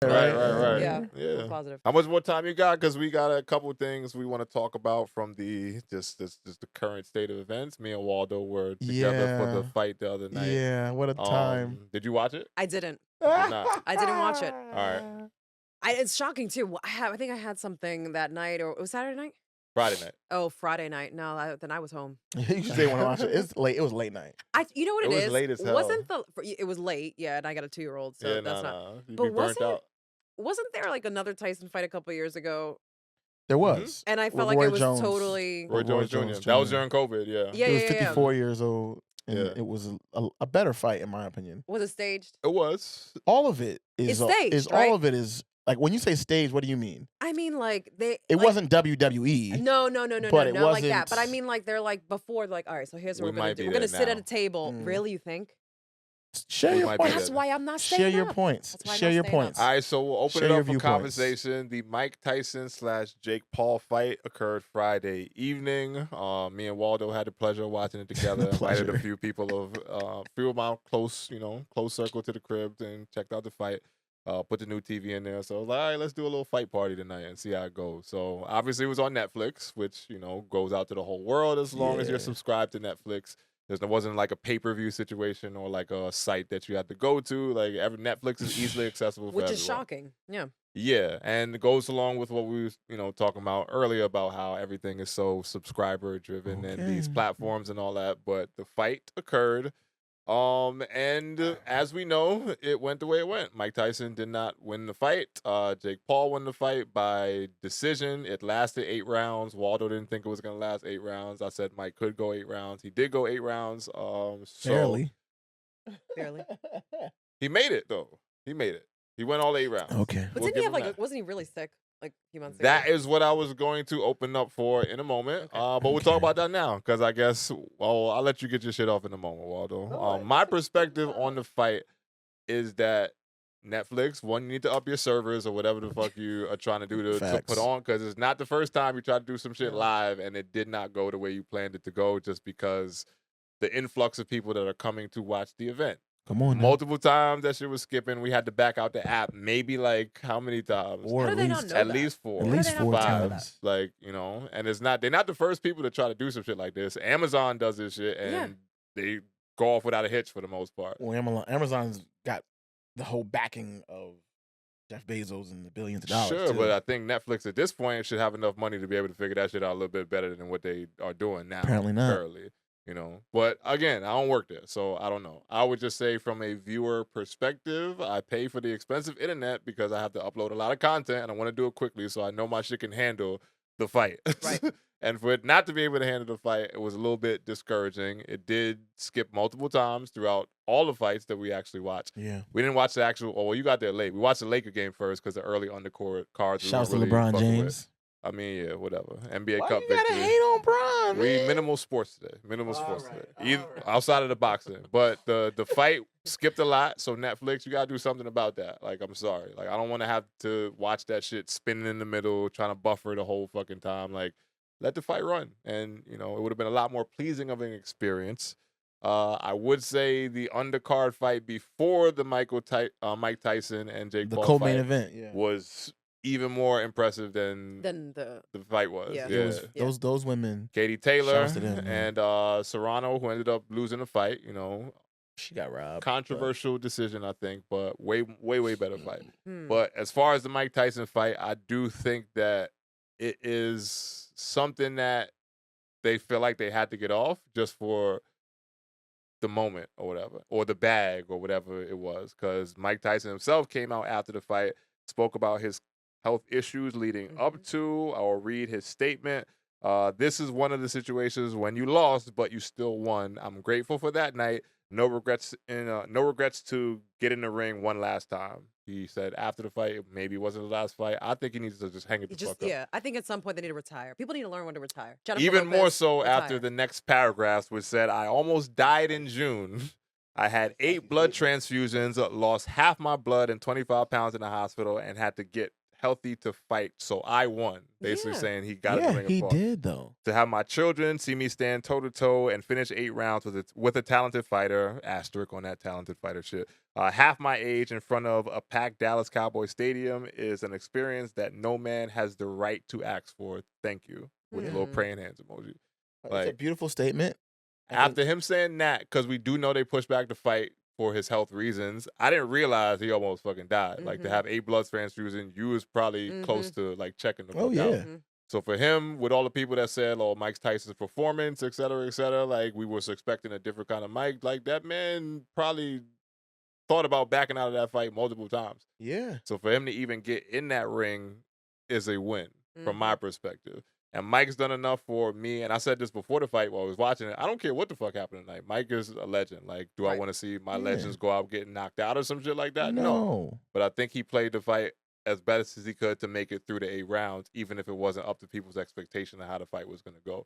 Right. Yeah. Positive. How much more time you got? Because we got a couple things we want to talk about from the just the current state of events. Me and Waldo were together for the fight the other night. Yeah, what a time. Did you watch it? I didn't. You did not. I didn't watch it. All right. It's shocking too. I think I had something that night, or it was Saturday night. Friday night. Oh, Friday night. No, then I was home. You should say when I watch it. It's late. It was late night. You know what It it was is? late as hell. It was late? Yeah, and I got a 2-year-old, so Yeah, that's not. nah. You'd But be burnt out. Wasn't there like another Tyson fight a couple years ago? There was. And I felt With like Roy it was Jones. totally. Roy Jones Jr. That was during COVID. Yeah. Yeah, He was yeah, 54 years old, and Yeah. it was a better fight, in my opinion. Was it staged? It was. All of it is It's staged, right? all of it is like when you say stage. What do you mean? I mean, like It wasn't WWE. No, but it not like that. wasn't- But I mean, like they're like before, like, all right, so here's what We we're gonna might do. be We're gonna there sit now. at a table. Mm. Really, you think? Share We your might be points. That's there. why I'm not staying Share your up. points. That's why I'm Share not your staying up. points. All right, so we'll open Share it your up for viewpoints. conversation. The Mike Tyson / Jake Paul fight occurred Friday evening. Me and Waldo had the pleasure of watching it together. Invited Pleasure. a few people few of my close circle to the crib and checked out the fight. Put the new TV in there. So I was like, all right, let's do a little fight party tonight and see how it goes. So obviously it was on Netflix, which, goes out to the whole world as long as you're Yeah. subscribed to Netflix. There wasn't like a pay-per-view situation or like a site that you had to go to. Like Netflix is easily accessible for Which everyone. is shocking. Yeah. Yeah, and it goes along with what we was, talking about earlier about how everything is so subscriber driven and these Okay. platforms and all that. But the fight occurred, and as we know, it went the way it went. Mike Tyson did not win the fight. Jake Paul won the fight by decision. It lasted 8 rounds. Waldo didn't think it was gonna last 8 rounds. I said Mike could go 8 rounds. He did go 8 rounds. So Barely. Barely. he made it though. He made it. He went all 8 rounds. Okay. But We'll didn't he give have him like? that. Wasn't he really sick? Like a few months ago. That is what I was going to open up for in a moment. Okay. But we'll talk about that now because I guess, I'll let you get your shit off in a moment, Waldo. My perspective on the fight is that Netflix, one, you need to up your servers or whatever the fuck you are trying to do to Facts. put on because it's not the first time you try to do some shit live and it did not go the way you planned it to go just because the influx of people that are coming to watch the event. Come on. now. Multiple times that shit was skipping. We had to back out the app. Maybe like how many times? Or How at do they not least know At that? least 4. At How do least they not 4 know Five. times. Like, and they're not the first people to try to do some shit like this. Amazon does this shit and they go off without a hitch for the most part. Well, Amazon's got the whole backing of Jeff Bezos and the billions of dollars. Sure, too. but I think Netflix at this point should have enough money to be able to figure that shit out a little bit better than what they are doing now. Apparently not. Currently, But again, I don't work there, so I don't know. I would just say from a viewer perspective, I pay for the expensive internet because I have to upload a lot of content and I want to do it quickly so I know my shit can handle the fight. Right. And for it not to be able to handle the fight, it was a little bit discouraging. It did skip multiple times throughout all the fights that we actually watched. Yeah. We didn't watch the actual. Oh, well, you got there late. We watched the Laker game first because the early undercourt cards. we Shouts to weren't really LeBron fucking with. James. I mean, yeah, whatever. NBA Why Cup you gotta victory. hate on Bron, We man? minimal sports today. Minimal sports right, today. all right. Outside of the boxing, but the fight skipped a lot. So Netflix, you gotta do something about that. Like, I'm sorry. Like, I don't want to have to watch that shit spinning in the middle, trying to buffer the whole fucking time. Like, let the fight run, and it would have been a lot more pleasing of an experience. I would say the undercard fight before the Mike Tyson and Jake The Paul co-main fight event. Yeah. was even more impressive than Then the. the fight was. Yeah. Yeah. It was those women. Katie Taylor Shouts to them, man. and Serrano, who ended up losing the fight. She got robbed. Controversial decision, I think, but way better fight. Hmm. But as far as the Mike Tyson fight, I do think that it is something that they feel like they had to get off just for the moment or whatever, or the bag or whatever it was. Because Mike Tyson himself came out after the fight, spoke about his health issues leading up to. I'll read his statement. This is one of the situations when you lost, but you still won. I'm grateful for that night. No regrets to get in the ring one last time. He said after the fight, maybe it wasn't the last fight. I think he needs to just hang it the fuck up. Yeah, I think at some point they need to retire. People need to learn when to retire. Jennifer Even more Lopez, so after retire. the next paragraphs, which said, I almost died in June. I had 8 blood transfusions, lost half my blood and 25 pounds in the hospital, and had to get healthy to fight, so I won. Basically Yeah. saying he got in the Yeah, ring and he fought. did though. To have my children see me stand toe-to-toe and finish 8 rounds with a talented fighter, asterisk on that talented fighter shit, half my age in front of a packed Dallas Cowboys stadium is an experience that no man has the right to ask for. Thank you. With a little Mm. praying hands emoji. It's a Like, beautiful statement. I after think- him saying that, because we do know they pushed back the fight for his health reasons, I didn't realize he almost fucking died. Like, to Mhm. have 8 blood transfusions, you was probably close Mhm. to, like, checking the Oh, fuck out. yeah. Mhm. So for him, with all the people that said, "Oh, Mike Tyson's performance, et cetera," like we was expecting a different kind of Mike. Like that man probably thought about backing out of that fight multiple times. Yeah. So for him to even get in that ring is a win from my perspective. And Mike's done enough for me. And I said this before the fight while I was watching it. I don't care what the fuck happened tonight. Mike is a legend. Like, do I Right. want to see my Yeah. legends go out getting knocked out or some shit like that? No. No. But I think he played the fight as best as he could to make it through the 8 rounds, even if it wasn't up to people's expectation of how the fight was going to go.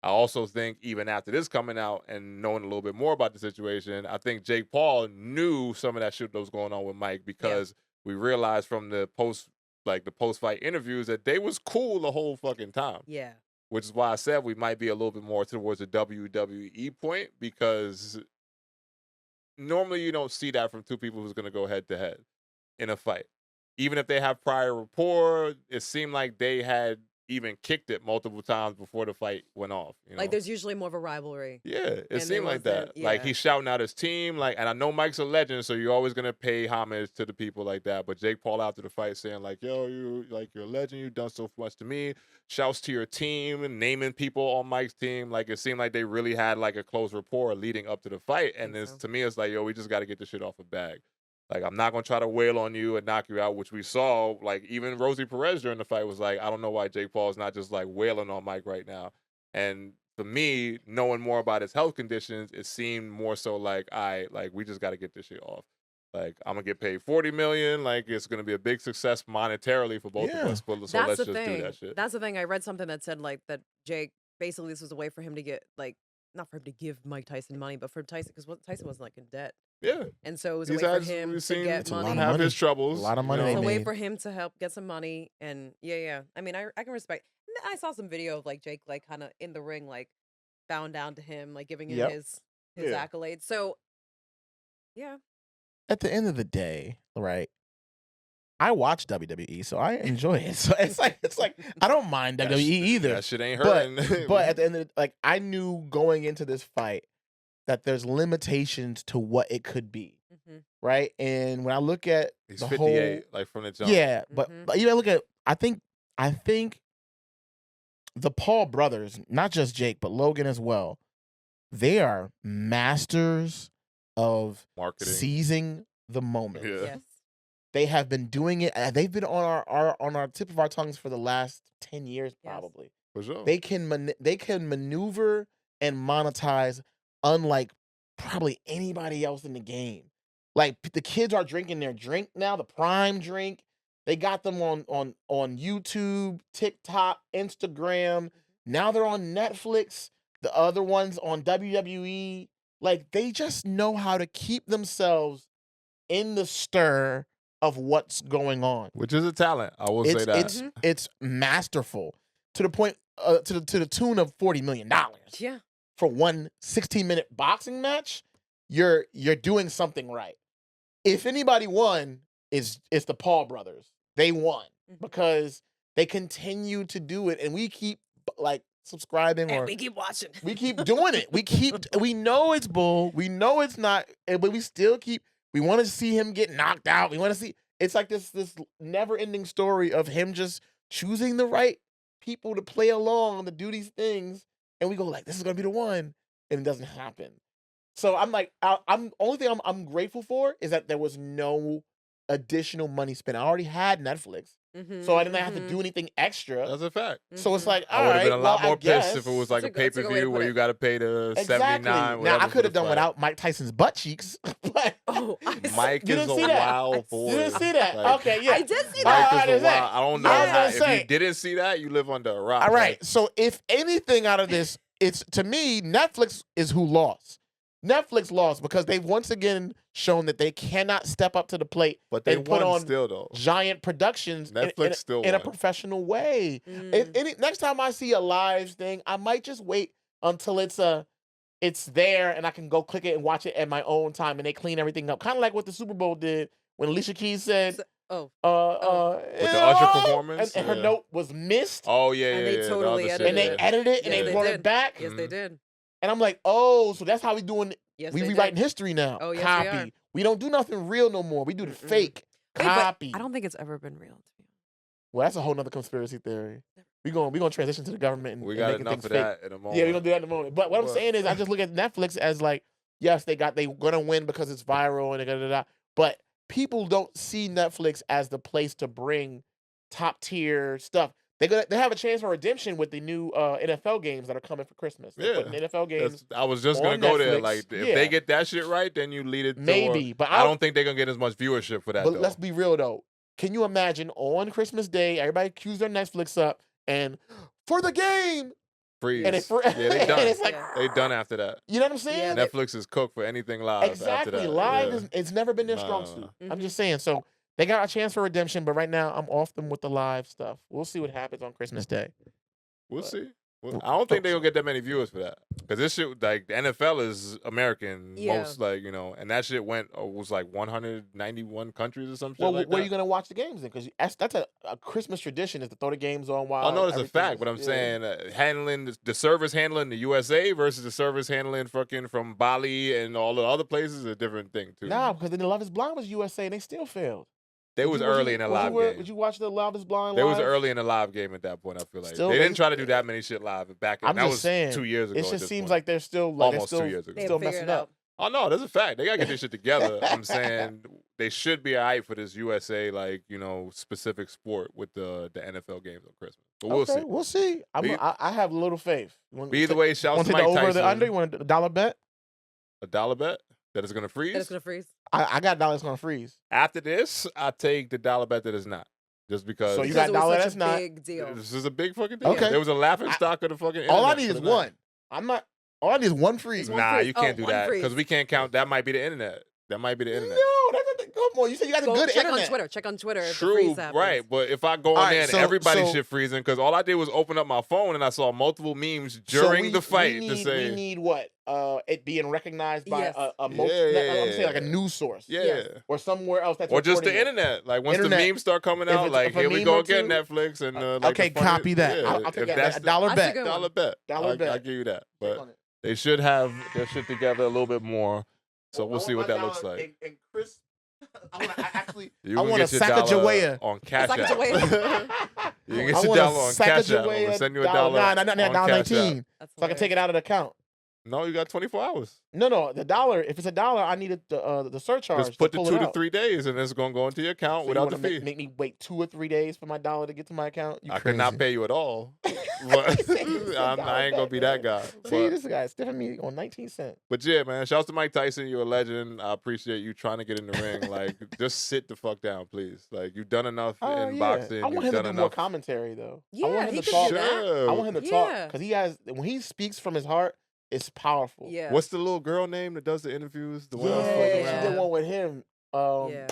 I also think even after this coming out and knowing a little bit more about the situation, I think Jake Paul knew some of that shit that was going on with Mike because we realized from the post-fight interviews that they was cool the whole fucking time. Yeah. Which is why I said we might be a little bit more towards the WWE point, because normally you don't see that from two people who's going to go head to head in a fight. Even if they have prior rapport, it seemed like they had even kicked it multiple times before the fight went off. You know? Like there's usually more of a rivalry. Yeah, it and there seemed like that. wasn't- Like yeah. he's shouting out his team, like, and I know Mike's a legend, so you're always gonna pay homage to the people like that. But Jake Paul after the fight saying like, "Yo, you're a legend. You've done so much to me." Shouts to your team and naming people on Mike's team. Like it seemed like they really had like a close rapport leading up to the fight. And Think it's so. to me, it's like, yo, we just got to get this shit off a bag. Like, I'm not going to try to wail on you and knock you out, which we saw. Like, even Rosie Perez during the fight was like, I don't know why Jake Paul is not just, like, wailing on Mike right now. And for me, knowing more about his health conditions, it seemed more so like, we just got to get this shit off. Like, I'm going to get paid $40 million. Like, it's going to be a big success monetarily for both of us. So That's let's the just thing. do that shit. That's the thing. I read something that said like that Jake basically this was a way for him to get like not for him to give Mike Tyson money, but for Tyson because Tyson was like in debt, Yeah. and so it was a He's way for had- him we've to seen get It's a lot money. of have money. his troubles. A lot of you money know? they It's a way made. for him to help get some money, and yeah. I mean, I can respect. I saw some video of like Jake like kind of in the ring like bowing down to him, like giving him Yep. his Yeah. accolades. So yeah, At the end of the day, right? I watch WWE, so I enjoy it. So it's like I don't mind That WWE sh- either. That shit ain't But hurting. but at the end of like I knew going into this fight that there's limitations to what it could be, hmm right? And when I look at He's the 58, like from the jump. yeah, but Mhm. but even look at I think the Paul brothers, not just Jake, but Logan as well, they are masters of Marketing. seizing the moment. Yeah. yes, They have been doing it. They've been on our tip of our tongues for the last 10 years, Yes. probably. For sure. They can maneuver and monetize unlike probably anybody else in the game. Like the kids are drinking their drink now, the prime drink. They got them on YouTube, TikTok, Instagram. Now they're on Netflix. The other ones on WWE. Like they just know how to keep themselves in the stir of what's going on. Which is a talent. I will say that. It's masterful to the point to the tune of $40 million yeah. for one 16-minute boxing match. You're doing something right. If anybody won, it's the Paul brothers. They won Mhm. because they continue to do it, and we keep like subscribing And or we keep watching. we keep doing it. We know it's bull. We know it's not, but we still keep. We want to see him get knocked out. We want to see. It's like this never-ending story of him just choosing the right people to play along to do these things, and we go like, "This is gonna be the one," and it doesn't happen. So I'm like, I'm only thing I'm grateful for is that there was no additional money spent. I already had Netflix, so I didn't have to do anything extra. That's a fact. So it's like, I all would have right, been a lot well, more I guess. pissed if it was like a That's a good way to pay-per-view put where it. you got to pay the Exactly. 79. Now I whatever could for have the done fight. without Mike Tyson's butt cheeks, but Oh, Mike You is didn't a see that? wild boy. you didn't see that. Like, Okay, yeah. I did see Mike that. is a say. wild. I don't know I was how. gonna If say. you didn't see that, you live under a rock. All right. Like, So if anything out of this, it's to me, Netflix is who lost. Netflix lost because they've once again shown that they cannot step up to the plate But they and put won on still though. giant productions Netflix still in a won. professional way. Mm. Next time I see a live thing, I might just wait until it's there and I can go click it and watch it at my own time and they clean everything up. Kind of like what the Super Bowl did when Alicia Keys said, Oh, With the Usher performance, and her yeah. note was missed. Oh yeah, And yeah, they yeah. totally the other edited shit, And they yeah. edited it and Yes, they they brought did. it back. yes, they did. And I'm like, oh, so that's how we doing it. Yes, We they rewriting did. history now. Oh, yes, we Copy. are. We don't do nothing real no more. We do the Mm-mm. fake. Wait, Copy. but I don't think it's ever been real. To me. Well, that's a whole nother conspiracy theory. We gonna transition to the government and We and got making enough things of fake. that in a moment. Yeah, we're gonna do that in a moment. But what I'm But- saying is, I just look at Netflix as like, yes, they gonna win because it's viral and da. But people don't see Netflix as the place to bring top tier stuff. They have a chance for redemption with the new NFL games that are coming for Christmas. They're putting NFL games. I was just gonna on go there. Netflix. Like, if Yeah. they get that shit right, then you lead it to Maybe, but I don't think they're gonna get as much viewership for that. But though. let's be real though. Can you imagine on Christmas Day, everybody cues their Netflix up and for the game, Freeze. and yeah, they done. and it's like, Yeah. They done after that. you know what I'm saying? Yeah, they- Netflix is cooked for anything live. After Exactly. that. Live yeah. is it's never been their Nah, strong nah, suit. nah. I'm just saying. So they got a chance for redemption, but right now I'm off them with the live stuff. We'll see what happens on Christmas Day. We'll But- see. I don't think they're gonna get that many viewers for that because this shit, like the NFL is American Yeah. most, like and that shit was like 191 countries or some shit Well, like where that. are you gonna watch the games then? Because that's a Christmas tradition is to throw the games on while. I know it's a everything fact, is- but I'm yeah. saying handling the service handling the USA versus the service handling fucking from Bali and all the other places is a different thing too. Nah, because then the Love Is Blind was USA and they still failed. They was early in the live game. Would you watch the Love Is Blind? They was live? early in the live game at that point. I feel like Still, they they- didn't try to do that many shit live back. I'm that just was saying, 2 years ago. It at just this seems point. like they're still like Almost 2 years ago. They still figured messing it up. out. Oh no, that's a fact. They gotta get this shit together. I'm saying they should be alright for this USA specific sport with the NFL games on Christmas. But we'll see. We'll see. I have little faith. But either way, shout Want out to to take Mike the over or the Tyson. under? You want a dollar bet? A dollar bet that is gonna freeze. And it's gonna freeze. I got dollars gonna freeze. After this, I take the dollar bet that is not. Just because So you Because got it was dollar such that's a not. big deal. this is a big fucking deal. Okay. There was a laughing I- stock of the fucking All I internet need for is the night. one. I'm not. All I need is one freeze. one Nah, freeze. you can't Oh, do one that freeze. because we can't count. That might be the internet. That might be the internet. No, come on. You said you got a Go good check internet. on Twitter. Check on Twitter if the True, freeze happens. right? But if I go on All right, there and so- everybody's so- shit freezing, because all I did was open up my phone and I saw multiple memes So during we- the fight we to need, say, we need what? It being recognized by Yes. a Yeah, yeah, I'm saying like a yeah. news source. yeah. Yes. Or somewhere else that's Or just the reporting it. internet. Like once Internet. the memes start coming If out, it's- like if a here we meme go or again, two- Netflix and like Okay, the funny- copy that. Yeah, I'll take if that. that's A dollar That's a bet. good dollar one. bet. Dollar bet. I'll give you that. Check But on it. they should have their shit together a little bit more. So Well, we'll I see want what my that looks dollar like. And Chris, You I can want get a your Sacagawea. dollar on Cash App. Sacagawea. You can get I your want a dollar on Cash App. I'm gonna Sacagawea send you a dollar. Nah, on Cash App. $1.19. That's So I can take it out of the account. No, you got 24 hours. No, the dollar. If it's a dollar, I need the surcharge. Just put to the pull 2 it to out. 3 days, and it's gonna go into your account So without you the wanna fee. make me wait 2 or 3 days for my dollar to get to my account? You I could not crazy. pay you at all, but I ain't gonna be that guy. See, But, this guy stiffing me on 19 cents. but yeah, man, shouts to Mike Tyson. You're a legend. I appreciate you trying to get in the ring. Like, just sit the fuck down, please. Like, you've done enough in boxing. I want You've him to done do more enough. commentary though. I Yeah, want him he to could talk. do that. Sure. I want him to talk Yeah. because when he speaks from his heart, it's powerful. Yeah. What's the little girl name that does the interviews? The one I was Yeah, fucking she around? did one with him. Yeah.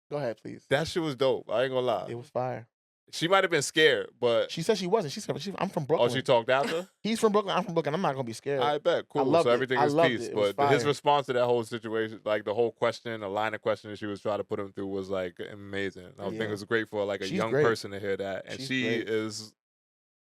Go ahead, please. That shit was dope. I ain't gonna lie. It was fire. She might have been scared, but She said she wasn't. She said, I'm from Brooklyn. oh, she talked after. He's from Brooklyn. I'm from Brooklyn. I'm not gonna be scared. I bet. Cool. loved So it. everything I is loved peace. it. It was But his fire. response to that whole situation, like the whole question, the line of questioning she was trying to put him through was like amazing. I think Yeah. it was great for like a She's young great. person to hear that. And She's she great. is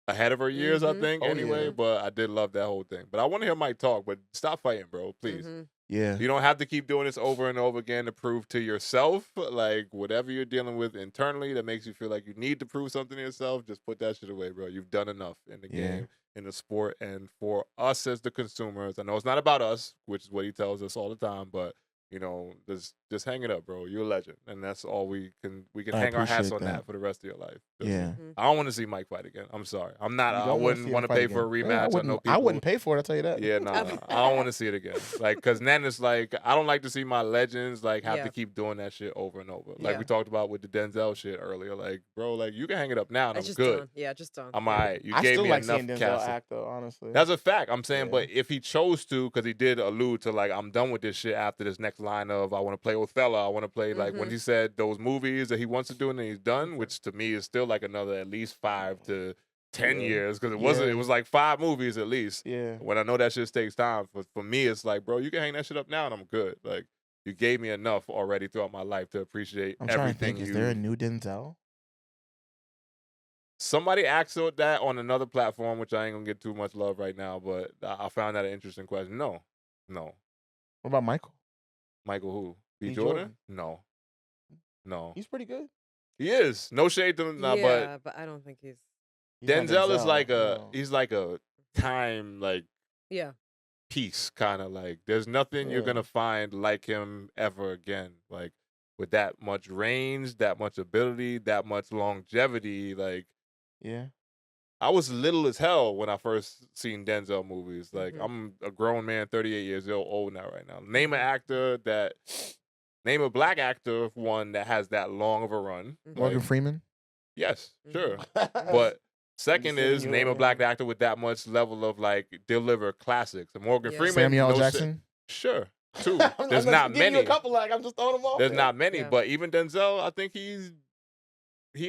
ahead of her years, I Mhm. think, Oh, anyway. yeah. But I did love that whole thing. But I want to hear Mike talk, but stop fighting, bro. Please. Mhm. Yeah. You don't have to keep doing this over and over again to prove to yourself, like whatever you're dealing with internally that makes you feel like you need to prove something to yourself, just put that shit away, bro. You've done enough in the Yeah. game, in the sport, and for us as the consumers. I know it's not about us, which is what he tells us all the time, but there's just hang it up, bro. You're a legend, and that's all we can I hang our hats appreciate on that that. for the rest of your life. Just- Yeah. Mhm. I don't want to see Mike fight again. I'm sorry. I'm not. You I don't wanna wouldn't see him want to fight pay for a again. Yeah, rematch. I know people. I wouldn't pay for it. I'll tell you that. Yeah, nah, I don't want to see it again. Like, cause then it's like I don't like to see my legends like have Yeah. to keep doing that shit over and over. Like Yeah. we talked about with the Denzel shit earlier. Like, bro, like you can hang it up now and It's I'm just good. done. Yeah, just done. I'm Yeah. alright. You I gave still me like enough seeing Denzel casting. act though, honestly. That's a fact. I'm saying, Yeah. but if he chose to, because he did allude to like, I'm done with this shit after this next line of I want to play Othello. I want to play like when Mhm. he said those movies that he wants to do and then he's done, which to me is still like another at least 5 to 10 Yeah. years because it wasn't. Yeah. It was like 5 movies at least. Yeah. When I know that shit takes time, for me, it's like, bro, you can hang that shit up now and I'm good. Like you gave me enough already throughout my life to appreciate I'm trying to everything think, you. is there a new Denzel? Somebody asked that on another platform, which I ain't gonna get too much love right now, but I found that an interesting question. No. What about Michael? Michael who? B. B. Jordan? Jordan. No. He's pretty good. He is. No shade to him, but Yeah, but I don't think he's. He's not Denzel is like no. he's like a time like Yeah. piece kind of like there's nothing you're Yeah. gonna find like him ever again. Like with that much range, that much ability, that much longevity, like Yeah. I was little as hell when I first seen Denzel movies. Like Mhm. I'm a grown man, 38 years old now right now. Name an Mhm. actor that name a black actor one that has that long of a run. Mhm. Morgan Like, Freeman? yes, sure. Mhm. But second saving is you name a over black here. actor with that much level of like deliver classics. And Morgan Yeah. Freeman, Samuel L. no Jackson? sure. 2. I'm There's just not giving you many. a couple, like I'm just throwing them off There's there. not many, Yeah. but even Denzel, I think he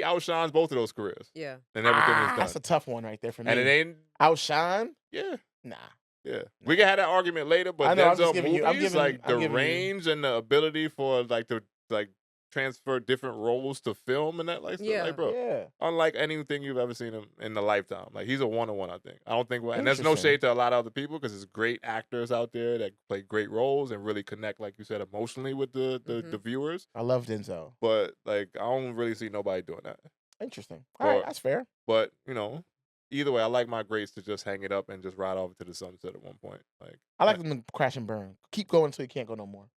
outshines both of those careers Yeah. and everything he's That's done. a tough one right there for me. And it ain't Outshine? yeah. Nah. Yeah, we can have that argument later, but I know, I'm just Denzel giving you- movies, like I'm the giving you- range and the ability for like to like transfer different roles to film and that like stuff, Yeah. like bro, Yeah. unlike anything you've ever seen him in the lifetime. Like he's a 1-on-1, I think. I don't think, and there's no Interesting. shade to a lot of other people because there's great actors out there that play great roles and really connect, like you said, emotionally with the Mhm. viewers. I love Denzel. But like I don't really see nobody doing that. Interesting. All right, But- that's fair. But you know. Either way, I like my greats to just hang it up and just ride off to the sunset at one point. Like I like them to crash and burn. Keep going until you can't go no more.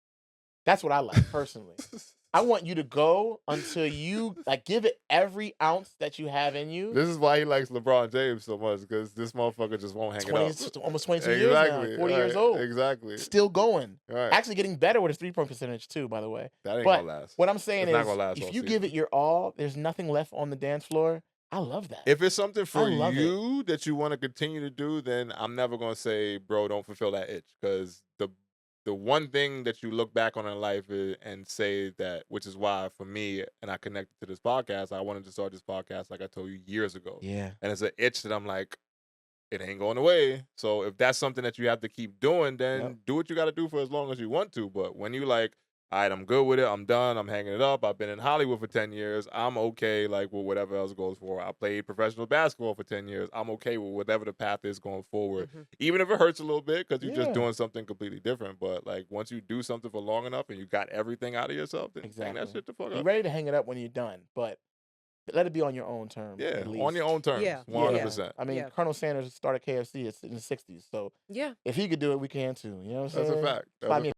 That's what I like personally. I want you to go until you like give it every ounce that you have in you. This is why he likes LeBron James so much because this motherfucker just won't hang it up. Almost 22 years now, 40 years old. Exactly. Still going. Right. Actually getting better with his 3-point percentage too, by the way. That ain't But gonna last. what I'm saying It's not gonna is, last if all you give it season. your all, there's nothing left on the dance floor. I love that. If it's something for love you that you want to continue to do, then I'm never gonna say, bro, don't fulfill that itch. Because the one thing that you look back on in life and say that, which is why for me, and I connected to this podcast, I wanted to start this podcast like I told you years ago. Yeah. And it's an itch that I'm like, it ain't going away. So if that's something that you have to keep doing, then Yep. do what you got to do for as long as you want to. But when you like, all right, I'm good with it. I'm done. I'm hanging it up. I've been in Hollywood for 10 years. I'm okay, like, with whatever else goes for. I played professional basketball for 10 years. I'm okay with whatever the path is going forward, Mhm. even if it hurts a little bit because you're just Yeah. doing something completely different. But, like, once you do something for long enough and you got everything out of yourself, then hang that Exactly. shit the fuck You're up. ready to hang it up when you're done, but let it be on your own terms. Yeah, at least. on your own terms. Yeah. 100%. I mean, Yeah. Colonel Sanders started KFC in the 60s, so Yeah. if he could do it, we can too. You know what I'm That's saying? a fact. Slide me